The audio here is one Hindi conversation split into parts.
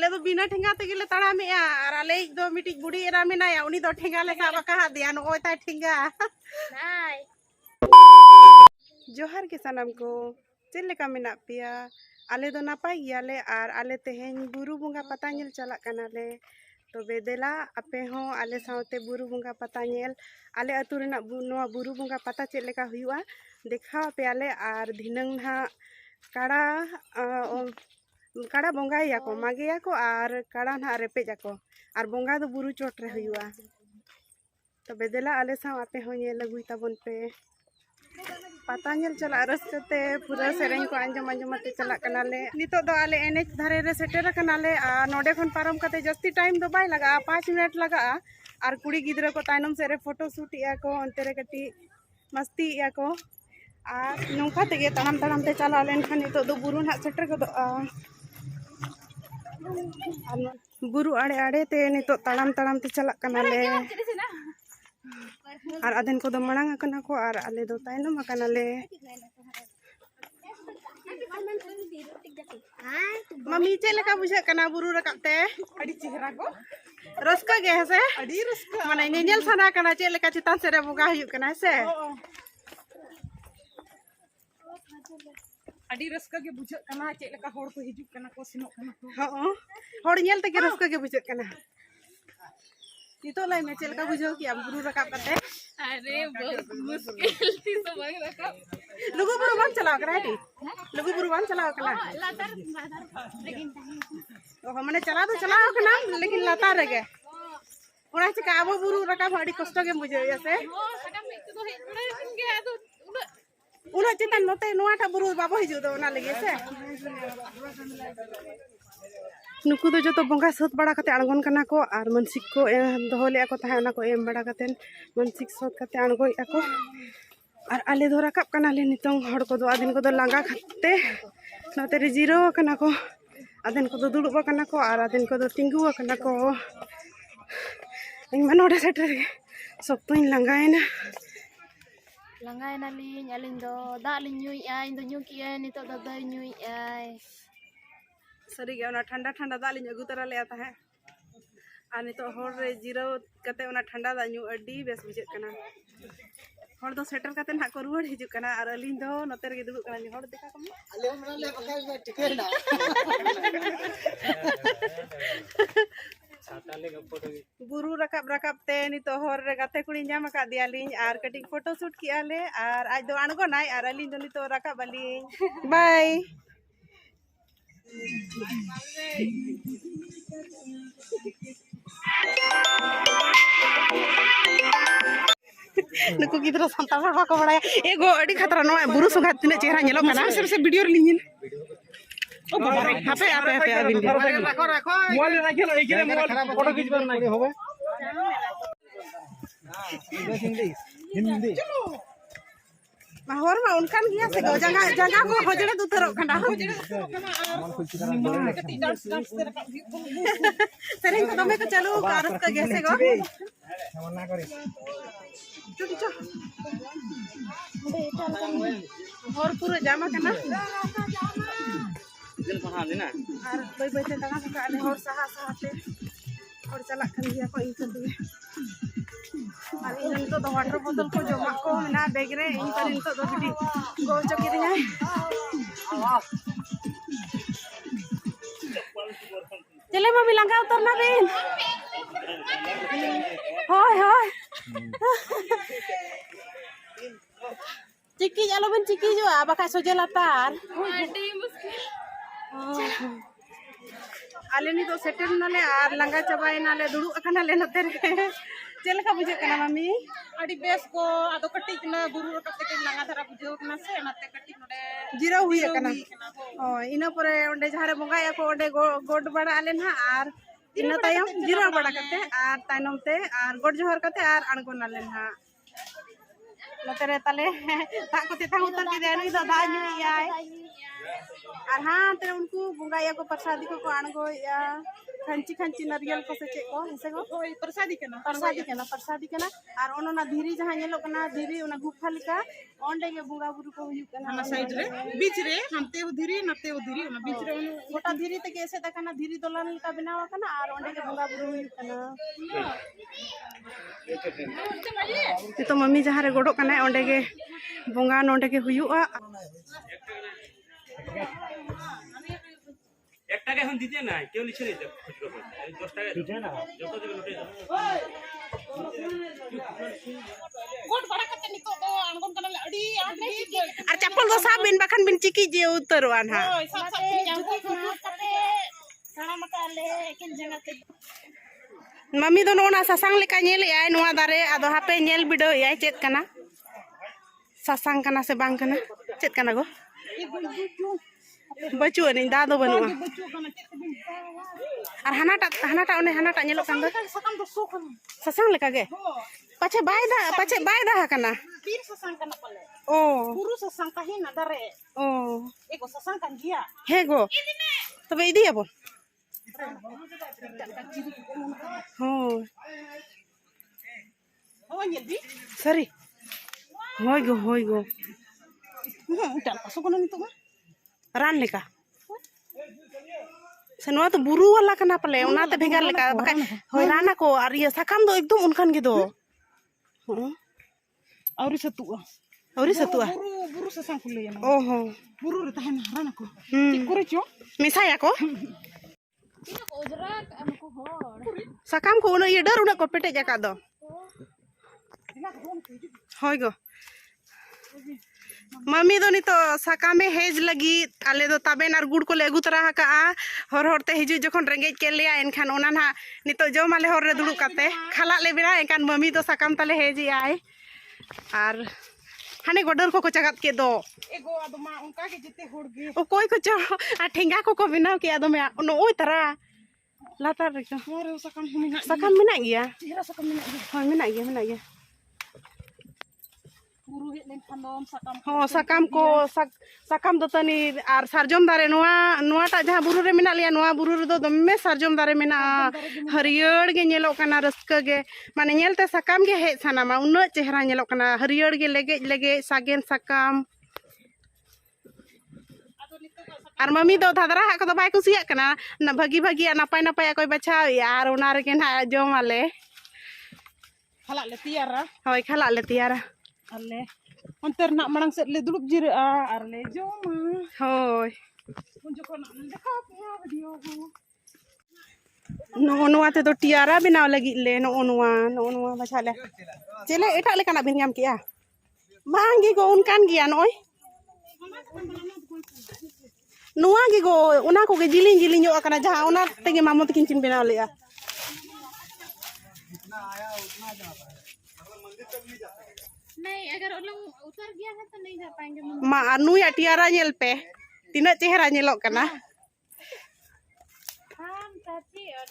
आले दो बिना ठेंगा ते गेले ताड़ामे और आले दो मिटी बुढ़ी एरा मेनाया उनी दो ठेंगा ले साब का दिया नो ओय ता ठेंगा नाय जोहार के सनम को चेल लेका मेना पिया आले दो नापाय गियाले और आले तेहेन बुरु बुंगा पता नेल चला कनाले तो बेदेला आपे हो आले सावते बुरु बुंगा पता नेल आले अतु रेना नोआ बुरु बुंगा पता चेल लेका हुआ देखा पे आले और धिनंग ना काड़ा काड़ा बोंगाया को मागेया को और काड़ा ना रेपेजा को और बोंगा दो बुरु चोट रे हुआ तो बेदेला आले साव आपे हो नेल लगुई ताबन पे पता नेल चला रसते पूरा सेरेंग को आंजम आंजमते चला कनाले नितो दो आले एने धारे रे सेटेर कनाले नोडे खन पारम कते जस्ती टाइम दो बाय लगा 5 मिनट लगा और कुड़ी गिद्रा को तायनम से रे फोटो शूट या को अंते रे कटी मस्ती या को और नोंका तेगे तड़म तड़म ते चला लेन खन नितो दो बुरु ना सेटर को दो बुरु आड़े आड़े ते नितो तड़म तड़म ते चला कनाले और अदन को दो मणांग कना को और आले दो तायनम कनाले मम्मी चे लेका बुझे कना बुरु रकाते अड़ी चेहरा को रस्का गे हसे अड़ी रस्का माने नेनेल सना कना चे लेका चितान से रे बोगा हुयु कना से अड़ी रस्का के बुझे कना चे लेका होड़ को हिजु कना को सिनो कना को हां होड़ नेल ते के रस्का के बुझे कना नितो लाई में चेल का बुझो कि अब बुरु रकाब करते अरे बहुत मुश्किल थी तो भाई रकाब लुगु बुरु बन चलाओ करा है लुगु बुरु बन चलाओ कना लातार लेकिन तो हमने चला तो चलाओ कना लेकिन लातार रगे ओरा से का अब बुरु रकाब हड़ी कष्ट के बुझे ऐसे सडम एक तो हेड गे तो उना चितन नते नोटा बुरु बाबो हिजु दो ना लगे से नुकु दो जो तो बोंगा सोत बड़ा कते अणगोन कना को और मानसिक को दोहो ले को ताहे ना को एम बड़ा कते मानसिक सोत कते अणगोय को और आले दो रकाब कना ले नितोंग हड़ को दो आदिन को दो लांगा खते नते रे जीरो कना को आदिन को दो दुड़ुब कना को और आदिन को दो तिंगु कना को इन मनोडे सेटर सोक्तोइन लांगायना लिन अलिन दो दा लिन न्यूई आय इन दो न्यू की आय नितो दो द न्यूई आय सरी गया ना ठंडा ठंडा दा लिन अगु तरा ले आता है आ नितो होड़ रे जीरो कते ओना ठंडा दा न्यू अड्डी बेस बुझे कना होड़ दो सेटर कते ना को रुवाड़ हिजु कना और अलिन दो नते रे दुगु कना होड़ देखा कम अले हमरा ले बका टिके ना बुरु रकाब रकाब ते नितो होड़ रे गाते कुड़ी जाम का दिया लिन और कटिंग फोटो शूट किया ले और आज दो अणगो नाय और अलिन दो नितो रकाब अलिन बाय नुकु गिद्रा संताल बाको बड़ा एगो अड़ी खतरा नो बुरु सुगा तिने चेहरा नेलो कना से वीडियो रे लिंगिन ओ हापे हापे हापे अबिन रखो रखो मोबाइल ना खेलो ए के मोबाइल फोटो खींचबा ना होबे हिंदी माहौर में उनकान गिया से गो जगह जगह को हजड़े दुतरो खंडा सेरेंग को दमे को चलो कारस का गैसे गो मना करे चुटी चो और पूरा जामा कना दिल पढ़ा लेना और कोई बैठे तना का ने और सहा सहाते और चला खन गिया को इन सब और इन तो वाटर बोतल को जमा को ना बैग रे इन पर इन तो दो बिटी गो चकी रे चले मम्मी लंगा उतरना बिन होय होय चिकी जालो बिन चिकी जो आ बका सोजे लातार अडी मुश्किल आले नी तो सेटर नाले आर लंगा चबाय नाले दुडु अखना ले नते रे चेल का बुझे कना मम्मी अडी बेस को आदो कट्टी ना बुरु रकते के लंगा धरा बुझे कना से नते कट्टी नोडे जीरो हुई कना ओ इना परे ओंडे जहारे बोंगाया को ओंडे गोड बड़ा आले ना आर इना तायम जीरो बड़ा कते आर तायनम ते आर गोड जोहर कते आर अणगो नाले ना नोते ताले दाग को तेता उतर के दे नुई दो दाग ᱧᱩ याय और हाँ तेरे उनको बुंगाया को प्रसादी को आणगो या खंची खंची नारियल को से चेक को ऐसे को प्रसादी केना और ओनोना धीरी जहां नेलो कना धीरी ओना गुफा लिका ओंडे के बुंगा बुरु को हुयु कना ना साइड रे बीच रे हमते धीरी नते धीरी ओना बीच रे गोटा धीरी ते कैसे तकना धीरी दोलन लिका बनावा कना और ओंडे के बुंगा बुरु हुयु कना तो मम्मी जहां रे गोडो कना ओंडे के बुंगा नोंडे के हुयुआ एक টাকা এখন দিতে না কেউ লিখে নিতে খুচরো করে 10 টাকা দিতে না যত দিবে নোটে कोट बड़ा कते निको दो अनगोन कना अडी आने और चप्पल दो साब बिन बखन बिन चिकी जे उतरवान हा मम्मी दो नोना ससांग लेका नेल आय नोआ दारे आदो हापे नेल बिडो आय चेत कना ससांग कना से बांग कना चेत कना गो बचु नहीं दादो बनुआ और हनाटा ओने हनाटा नेलो कान दो ससांग लेका गे पाछे बाय दा कना पीर ससांग कना पले ओ पुरु ससांग काहे ना दारे ओ एको ससांग कान गिया हे गो तबे इदी अब हो हो नेदी सरी होय गो उटाल पासो कोन नितो रान लेका से नोआ तो बुरु वाला कना पले ओनाते भेगार लेका बका होय राना को और ये सकाम दो एकदम उनखान गे दो औरी सतुआ बुरु ससांग खुले ना ओहो बुरु रे ताहे ना राना को ठीक करे चो मिसाया को ina ko ojrak amko hor सकाम को उन ये डर उन को पेटे जाका दो होय गो मम्मी दो नी तो सकामे हेज लगी आले दो ताबेन और गुड़ को ले अगु तरा हका हर हरते हिजु जखन रेंगेज के लिया एनखान ओना ना नितो जो माले हर रे दुडु काते खाला ले बिना एनखान मम्मी दो सकाम तले हेज आय और हाने गोडर को चगात के दो एगो आदमा उनका के जते होड़ गे ओ कोई को चो आ ठेंगा को बिनाव के आदो में नो ओय तरा लातार रे मोरे सकाम मिना गया तेरा सकम मिना गे हां मिना गया बुरु हे लेन खानम सकम हो सकाम दो तनी और सारजम दारे नोआटा जहां बुरु रे मिना लिया नोआ बुरु रे दो दमे सारजम दारे मिना हरियर गे नेलो कना रस्क गे माने नेलते सकाम गे हे सानामा उन्ना चेहरा नेलो कना हरियर गे लेगे सागेन सकाम और मम्मी दो धादरा हा को दो बाय कुसिया कना ना भागी नापाय नापाय कोई बचाव यार ओना रे के ना जम आले खाला ले तियारा होय खाला ले तियारा अले अंतर ना मणंग से ले दुलुक जिरे आर ले जोमा होय उन जखन देखा पिया वीडियो हो नोआ ते तो टियारा बनाव लगी ले नोआ बछाले चले एटा लेकाना बिन गाम किया बांगी गो उनकान गिया नोय नोआ गे गो ओना को गे जिलिंग यो अकना जहां ओना तेगे मामो तकिन चिन बनाव लेया नहीं अगर लोग उतर गया है तो नहीं जा पाएंगे मा अनुया टियारा नेल पे तिना चेहरा नेलो कना हम चाची और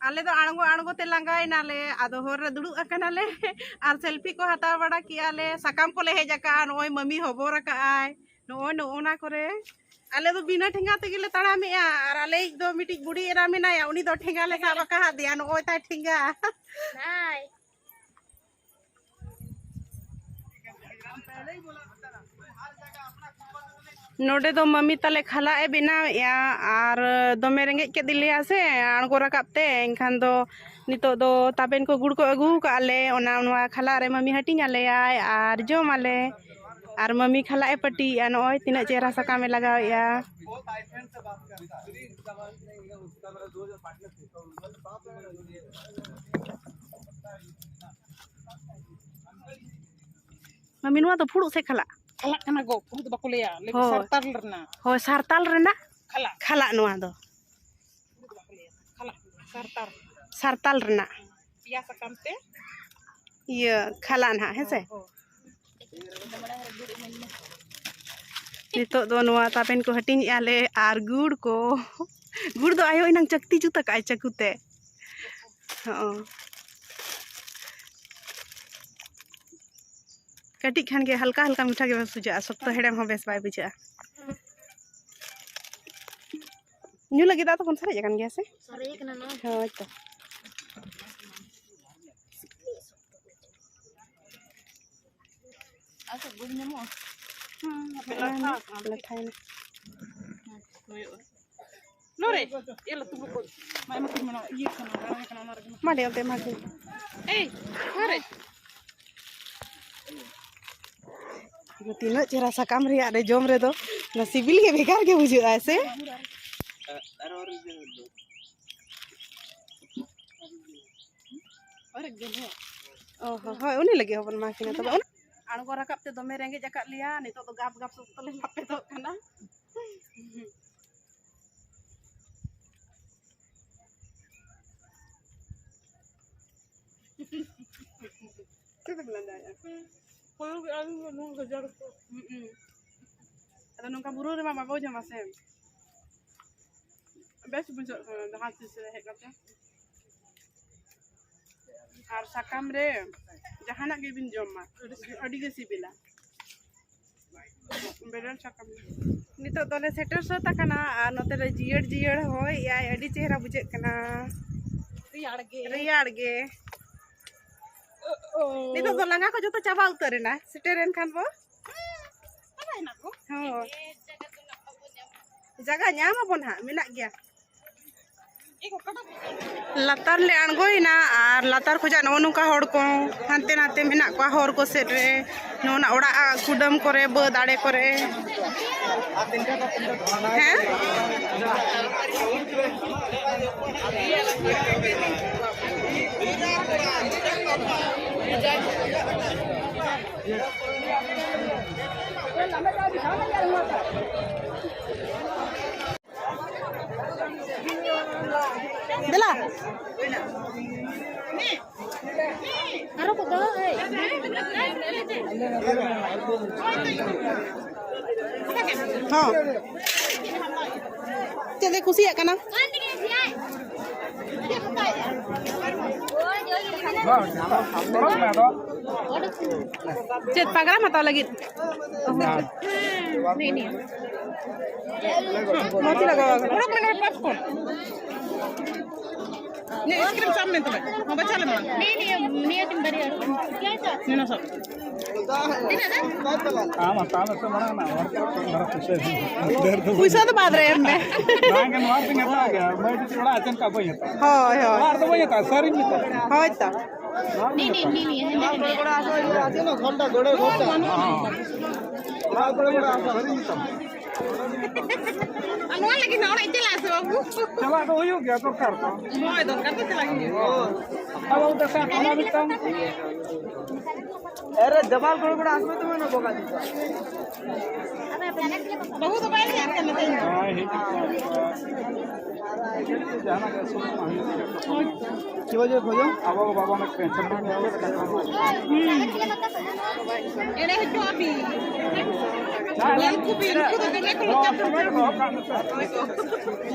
आले तो आणगो ते लांगाय नाले आदो होर रे दुडु अकनाले आर सेल्फी को हताव बड़ा कियाले सकाम को ले हेजका नोय मम्मी होबोर काय नोना करे आले तो बिना ठेंगा ते गेले तड़ामे और आले दो मिटी बुड़ी एरा मेनाया उनी दो ठेंगा ले साबा कहा दिया नोय ता ठेंगा नहीं नोडे दो मम्मी तले खाला ए बिना या और दमे रेंगे के दिलिया से आणगो रकाबते एनखान दो नितो दो ताबेन को गुड़ को अगू काले ओना ओना खाला रे मम्मी हटिंग आले और जो माले और मम्मी खाला ए पटी या नोय तिना चेहरा सकामे लगाव या मम्मी नुआ तो फुड़ू से खाला खाला कना गो पुत बाको लेया लेकिन सरताल रना हो सरताल रेना खाला खाला नुआ दो खाला सरताल रेना पिया सकम ते ये खाला ना है से नितो दो नुआ तापेन को हटिंग आले आर गुड़ दो आयो इनंग चक्ति जुता काय चकुते हां कटी खान के हल्का हल्का मीठा के बेस बुझा सख्त हेड़म हो बेस बाय बुझा न्यू लगे दा तो कौन सारे जगन गया से सारे एक ना हां तो आसा गुड नमो लठाई ना Lore, ela tu buku. Mai makin mana iya kana na ragna. Made ote made. Eh, kare. Tino cera sakam ri ade jom re do. Na sibil ke begar ke bujhu aise. Ore gelo. Oh, hoy uni lagi hobon makina to. Ango rakap te dome renge jakak lia nito to gap gap sutole mape to kana. Kita belanja ya. Kalau kita nung kejar tu. Ada nung kaburu rumah mama bawa jam asem. Best bujuk dah hati sudah hek kata. Ar sakam re, jahanak ke bin jom mah. Adi ke sibila. Beran sakam. Nito tole setter so takana, note le jiyer hoy ya adi cehra bujuk kana. Riyar ge. Nito to langa ko joto chaba utare na seteren kan bo apa enak ko ho jaga nyama pon ha minak gya latar le angoina ar latar khoja no nungka hor ko hante nate menak ko hor ko set re nona ora kudam kore bo dade kore he Dela. Aro ko do ei. Ha. Cede kusiak kana? Ced pagram atau lagi? Ini. Mau tidak kau? Kurang minum popcorn. Ini es krim sampai tu, mau baca lagi mana? Ini tim dari apa? Ini nasi. Ini ada? Ama, sama mana na? Puisa tu padre erne. Jangan warting apa ya? Mau itu cuma acan kapan ya? Oh, oh. War tu banyak tak? Sering itu. Oh, itu. Ini. Acan lo khanda gede khanda. War tu banyak apa? Hari itu. Anu lagi naik jelas babu. Coba tu uyuk ya dokter tu. Mau dokter tu lagi. Kalau udah saya kamar bilang. अरे जमाल को बड़ा आसमे तो मैंने बोला दी बहुत बार याद करने थे जाना का सुन की वजह खोजो अब बाबा ने टेंशन में आवे एरे जो अभी ये को भी इनको तो देने को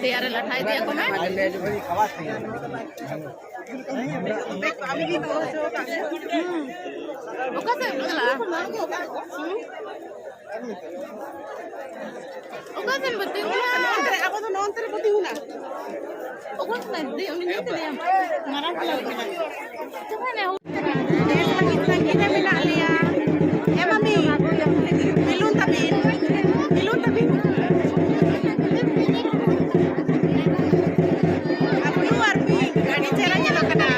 दे यार लठाई दिया को मैं ले जो भाई खवा थी अभी भी तो Bukan sih, betul lah. Bukan sih, betul lah. Apa tuh nonton betul lah? Bukan sih, dia ini tu dia. Marah lagi. Coba nih. Kita minat dia. Mami. Bilun tapi. Aku luar pi. Gadi caranya lo kena.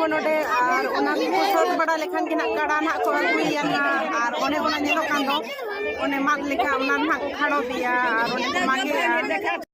नोडे और ओना को सोत बड़ा लेखन के ना काड़ा ना को अगुइयाना और ओने ओना नेलो कान दो ओने माग लेखा ओना ना खाड़ो दिया और ओने को मागे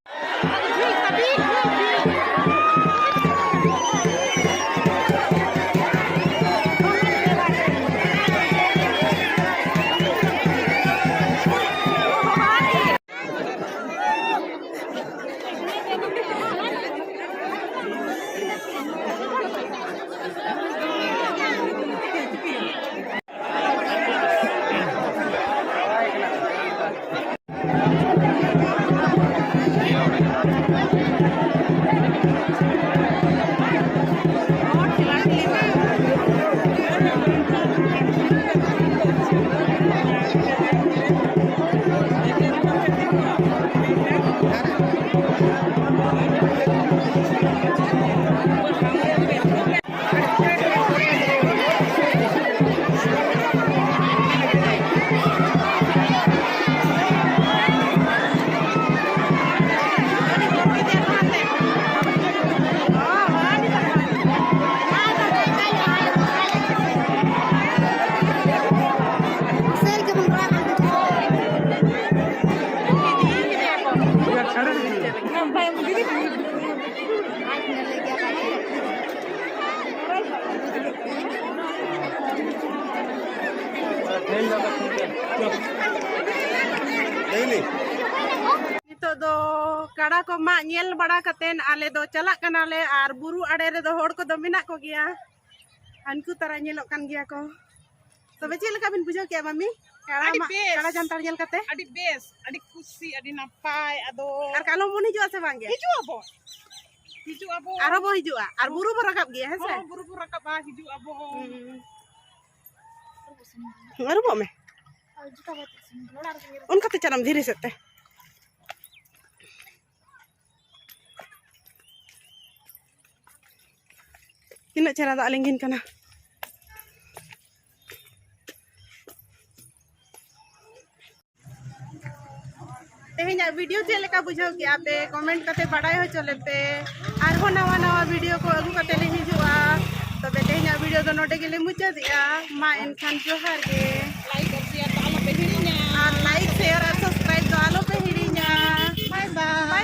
नितो दो काड़ा को मा ñel बड़ा कतेन आले दो चला कनाले आर बुरु आड़े रे दो होड़ को दो मिना को गया अनकु तारा ñelok kan गया को तबे चेल का बिन बुझाव के मम्मी काड़ा jantar ñel कते Adi bes, adi kusi, adi napai, ado. आर कालो मोन हिजुआ से बांगे Hiju abo. Hiju abo. आरो बो हिजुआ आर बुरु बो रकाब गया है से Oh, buru-buru rakap ah, hiju abo. आरो बो में उनका ते चरम धीरे से तीना चेहरा दाग लिंगिन कना तेहेना वीडियो चेक लेका बुझाव के आपे कमेंट करते बड़ाई हो चले पे आर हो नवा नवा वीडियो को अगु करते ले हिजुआ तबे तेहेना वीडियो दो नोटे के ले मुचा दिया मा एनखान जोहार के Like और share तो आलो पे हिड़िnya. लाइक शेयर और सब्सक्राइब तो आलो पे हिड़िया बाय बाय।